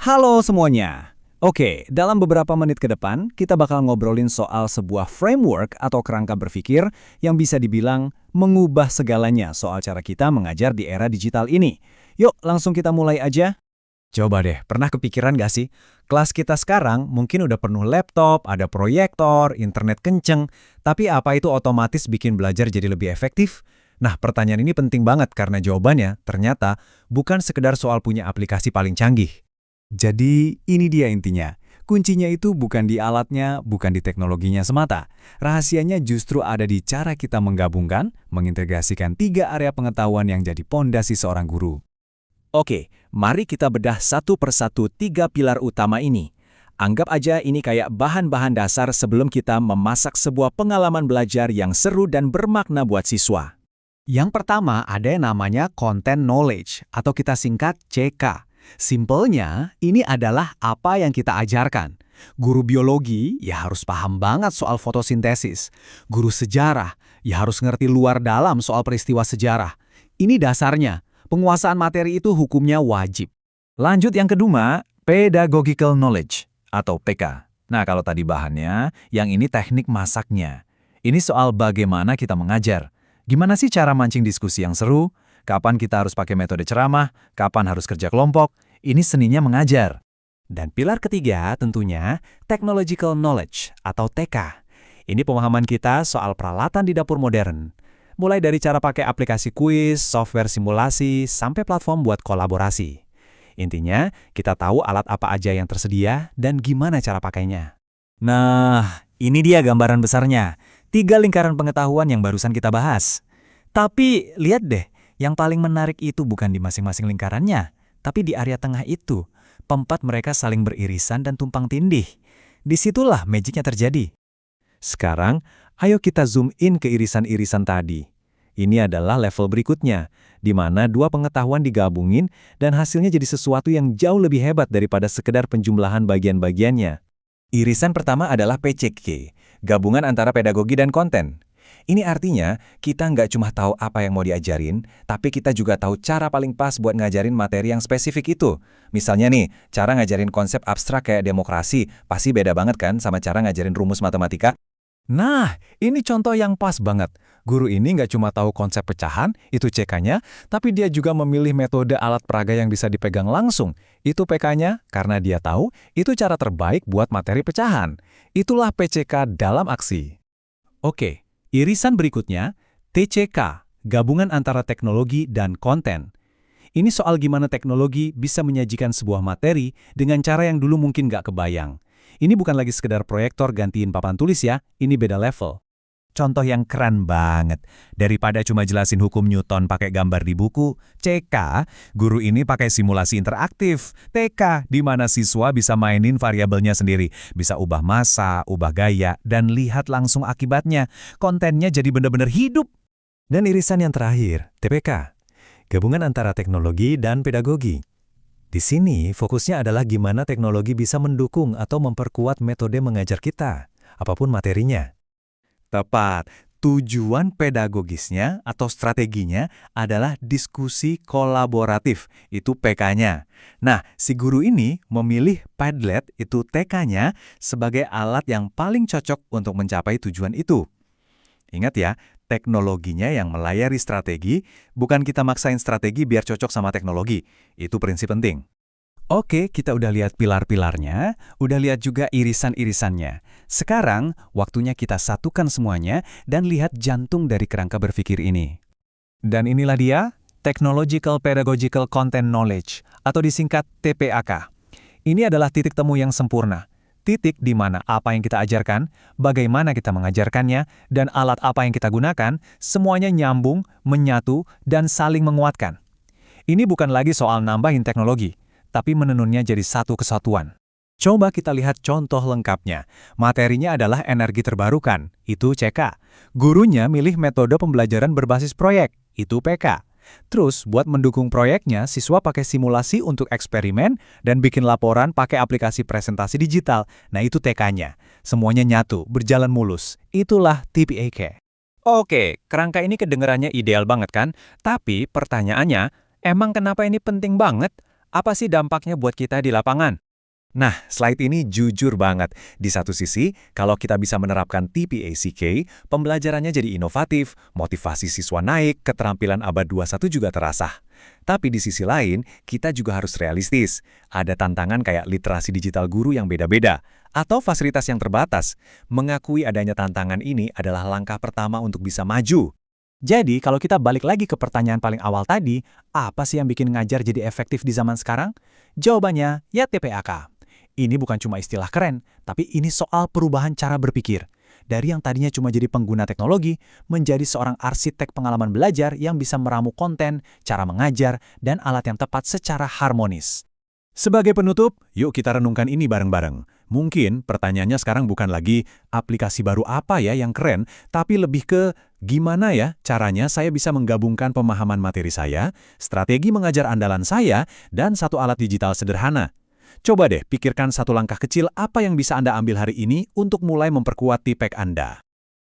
Halo semuanya. Oke, dalam beberapa menit ke depan, kita bakal ngobrolin soal sebuah framework atau kerangka berpikir yang bisa dibilang mengubah segalanya soal cara kita mengajar di era digital ini. Yuk, langsung kita mulai aja. Coba deh, pernah kepikiran gak sih? Kelas kita sekarang mungkin udah penuh laptop, ada proyektor, internet kenceng, tapi apa itu otomatis bikin belajar jadi lebih efektif? Nah, pertanyaan ini penting banget karena jawabannya ternyata bukan sekedar soal punya aplikasi paling canggih. Jadi, ini dia intinya. Kuncinya itu bukan di alatnya, bukan di teknologinya semata. Rahasianya justru ada di cara kita menggabungkan, mengintegrasikan tiga area pengetahuan yang jadi pondasi seorang guru. Oke, mari kita bedah satu persatu tiga pilar utama ini. Anggap aja ini kayak bahan-bahan dasar sebelum kita memasak sebuah pengalaman belajar yang seru dan bermakna buat siswa. Yang pertama ada yang namanya content knowledge, atau kita singkat CK. Simpelnya, ini adalah apa yang kita ajarkan. Guru biologi ya harus paham banget soal fotosintesis. Guru sejarah ya harus ngerti luar dalam soal peristiwa sejarah. Ini dasarnya. Penguasaan materi itu hukumnya wajib. Lanjut yang kedua, pedagogical knowledge atau PK. Nah, kalau tadi bahannya, yang ini teknik masaknya. Ini soal bagaimana kita mengajar. Gimana sih cara mancing diskusi yang seru? Kapan kita harus pakai metode ceramah, kapan harus kerja kelompok, ini seninya mengajar. Dan pilar ketiga tentunya technological knowledge atau TK. Ini pemahaman kita soal peralatan di dapur modern. Mulai dari cara pakai aplikasi kuis, software simulasi, sampai platform buat kolaborasi. Intinya, kita tahu alat apa aja yang tersedia dan gimana cara pakainya. Nah, ini dia gambaran besarnya. 3 lingkaran pengetahuan yang barusan kita bahas. Tapi, lihat deh, yang paling menarik itu bukan di masing-masing lingkarannya, tapi di area tengah itu. Pempat mereka saling beririsan dan tumpang tindih. Disitulah magicnya terjadi. Sekarang, ayo kita zoom in ke irisan-irisan tadi. Ini adalah level berikutnya, di mana dua pengetahuan digabungin dan hasilnya jadi sesuatu yang jauh lebih hebat daripada sekedar penjumlahan bagian-bagiannya. Irisan pertama adalah PCK, gabungan antara pedagogi dan konten. Ini artinya, kita nggak cuma tahu apa yang mau diajarin, tapi kita juga tahu cara paling pas buat ngajarin materi yang spesifik itu. Misalnya nih, cara ngajarin konsep abstrak kayak demokrasi, pasti beda banget kan sama cara ngajarin rumus matematika? Nah, ini contoh yang pas banget. Guru ini nggak cuma tahu konsep pecahan, itu CK-nya, tapi dia juga memilih metode alat peraga yang bisa dipegang langsung. Itu PK-nya, karena dia tahu itu cara terbaik buat materi pecahan. Itulah PCK dalam aksi. Oke. Irisan berikutnya, TCK, gabungan antara teknologi dan konten. Ini soal gimana teknologi bisa menyajikan sebuah materi dengan cara yang dulu mungkin nggak kebayang. Ini bukan lagi sekedar proyektor gantiin papan tulis ya, ini beda level. Contoh yang keren banget. Daripada cuma jelasin hukum Newton pakai gambar di buku, CK, guru ini pakai simulasi interaktif. TK, di mana siswa bisa mainin variabelnya sendiri. Bisa ubah massa, ubah gaya, dan lihat langsung akibatnya. Kontennya jadi benar-benar hidup. Dan irisan yang terakhir, TPK, gabungan antara teknologi dan pedagogi. Di sini, fokusnya adalah gimana teknologi bisa mendukung atau memperkuat metode mengajar kita, apapun materinya. Tepat, tujuan pedagogisnya atau strateginya adalah diskusi kolaboratif, itu PK-nya. Nah, si guru ini memilih Padlet, itu TK-nya, sebagai alat yang paling cocok untuk mencapai tujuan itu. Ingat ya, teknologinya yang melayari strategi, bukan kita maksain strategi biar cocok sama teknologi. Itu prinsip penting. Oke, kita udah lihat pilar-pilarnya, udah lihat juga irisan-irisannya. Sekarang, waktunya kita satukan semuanya dan lihat jantung dari kerangka berpikir ini. Dan inilah dia, Technological Pedagogical Content Knowledge, atau disingkat TPAK. Ini adalah titik temu yang sempurna. Titik di mana apa yang kita ajarkan, bagaimana kita mengajarkannya, dan alat apa yang kita gunakan, semuanya nyambung, menyatu, dan saling menguatkan. Ini bukan lagi soal nambahin teknologi, tapi menenunnya jadi satu kesatuan. Coba kita lihat contoh lengkapnya. Materinya adalah energi terbarukan, itu CK. Gurunya milih metode pembelajaran berbasis proyek, itu PK. Terus, buat mendukung proyeknya, siswa pakai simulasi untuk eksperimen dan bikin laporan pakai aplikasi presentasi digital. Nah, itu TK-nya. Semuanya nyatu, berjalan mulus. Itulah TPAK. Oke, kerangka ini kedengarannya ideal banget kan? Tapi pertanyaannya, emang kenapa ini penting banget? Apa sih dampaknya buat kita di lapangan? Nah, slide ini jujur banget. Di satu sisi, kalau kita bisa menerapkan TPACK, pembelajarannya jadi inovatif, motivasi siswa naik, keterampilan abad 21 juga terasa. Tapi di sisi lain, kita juga harus realistis. Ada tantangan kayak literasi digital guru yang beda-beda, atau fasilitas yang terbatas. Mengakui adanya tantangan ini adalah langkah pertama untuk bisa maju. Jadi, kalau kita balik lagi ke pertanyaan paling awal tadi, apa sih yang bikin ngajar jadi efektif di zaman sekarang? Jawabannya, ya TPAK. Ini bukan cuma istilah keren, tapi ini soal perubahan cara berpikir. Dari yang tadinya cuma jadi pengguna teknologi, menjadi seorang arsitek pengalaman belajar yang bisa meramu konten, cara mengajar, dan alat yang tepat secara harmonis. Sebagai penutup, yuk kita renungkan ini bareng-bareng. Mungkin pertanyaannya sekarang bukan lagi aplikasi baru apa ya yang keren, tapi lebih ke gimana ya caranya saya bisa menggabungkan pemahaman materi saya, strategi mengajar andalan saya, dan satu alat digital sederhana. Coba deh pikirkan satu langkah kecil apa yang bisa Anda ambil hari ini untuk mulai memperkuat tipek Anda.